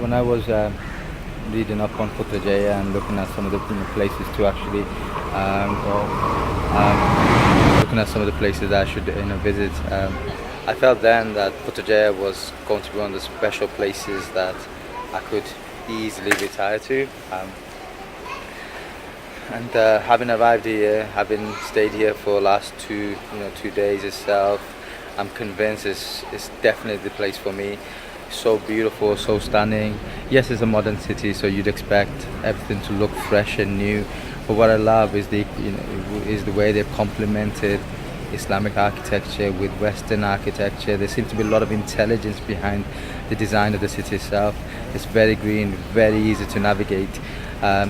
when I was reading up on Putrajaya and looking at some of the places to actually go, looking at some of the places that I should visit, I felt then that Putrajaya was going to be one of the special places that I could easily retire to. And having arrived here, having stayed here for the last 2 days itself, I'm convinced it's definitely the place for me. So beautiful, so stunning. Yes, it's a modern city, so you'd expect everything to look fresh and new. But what I love is the way they've complemented Islamic architecture with Western architecture. There seems to be a lot of intelligence behind the design of the city itself. It's very green, very easy to navigate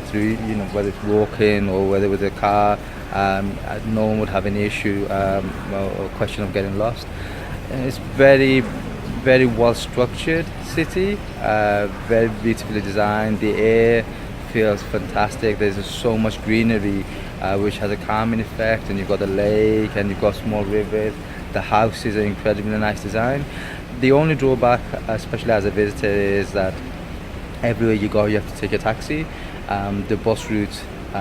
through. Whether it's walking or whether with a car, no one would have any issue or question of getting lost. It's very well structured city, very beautifully designed. The air feels fantastic. There's just so much greenery, which has a calming effect, and you've got the lake and you've got small rivers. The houses are incredibly nice design. The only drawback, especially as a visitor, is that everywhere you go you have to take a taxi. The bus route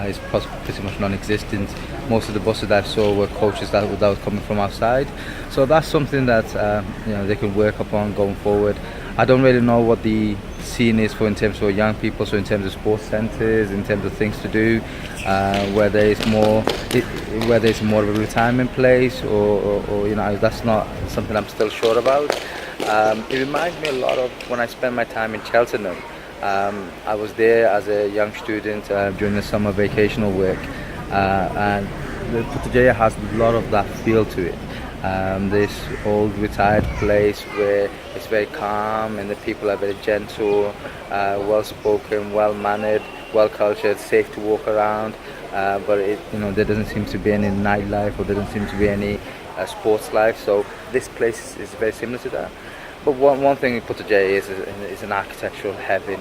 is pretty much non-existent. Most of the buses that I saw were coaches that were coming from outside. So that's something that they can work upon going forward. I don't really know what the scene is for in terms of young people, so in terms of sports centres, in terms of things to do, whether it's more of a retirement place or that's not something I'm still sure about. It reminds me a lot of when I spent my time in Cheltenham. I was there as a young student during the summer vacational work, and Putrajaya has a lot of that feel to it. This old retired place where it's very calm and the people are very gentle, well spoken, well mannered, well cultured, safe to walk around. But there doesn't seem to be any nightlife, or there doesn't seem to be any sports life. So this place is very similar to that. But one thing in Putrajaya is an architectural heaven.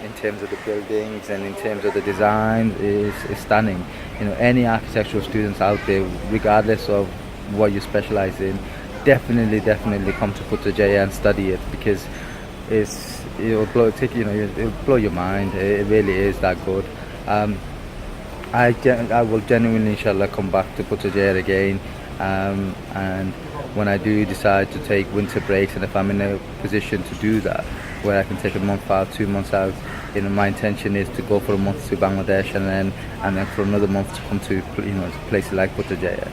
In terms of the buildings and in terms of the design, is stunning. Any architectural students out there, regardless of what you specialize in, definitely come to Putrajaya and study it, because it'll blow your mind. It really is that good. I will genuinely, inshallah, come back to Putrajaya again. And when I do decide to take winter breaks, and if I'm in a position to do that, where I can take a month out, 2 months out, my intention is to go for a month to Bangladesh, and then for another month to come to places like Putrajaya.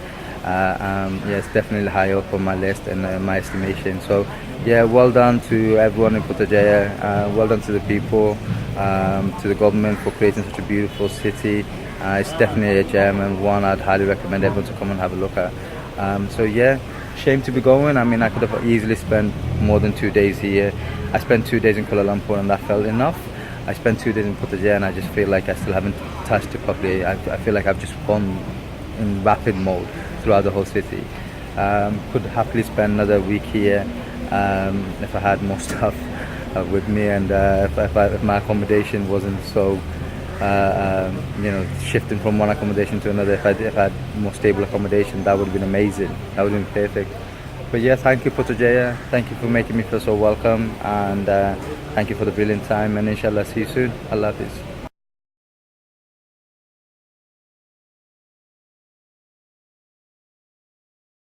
It's definitely high up on my list and my estimation. So yeah, well done to everyone in Putrajaya. Well done to the people, to the government for creating such a beautiful city. It's definitely a gem, and one I'd highly recommend everyone to come and have a look at. So yeah, shame to be going. I mean, I could have easily spent more than 2 days here. I spent 2 days in Kuala Lumpur and that felt enough. I spent 2 days in Putrajaya and I just feel like I still haven't touched it properly. I feel like I've just gone in rapid mode throughout the whole city. Could happily spend another week here if I had more stuff with me, and if my accommodation wasn't so shifting from one accommodation to another. If I had more stable accommodation, that would have been amazing. That would have been perfect. But yeah, thank you, Putrajaya. Thank you for making me feel so welcome, and thank you for the brilliant time, and inshallah see you soon. Allah Hafiz.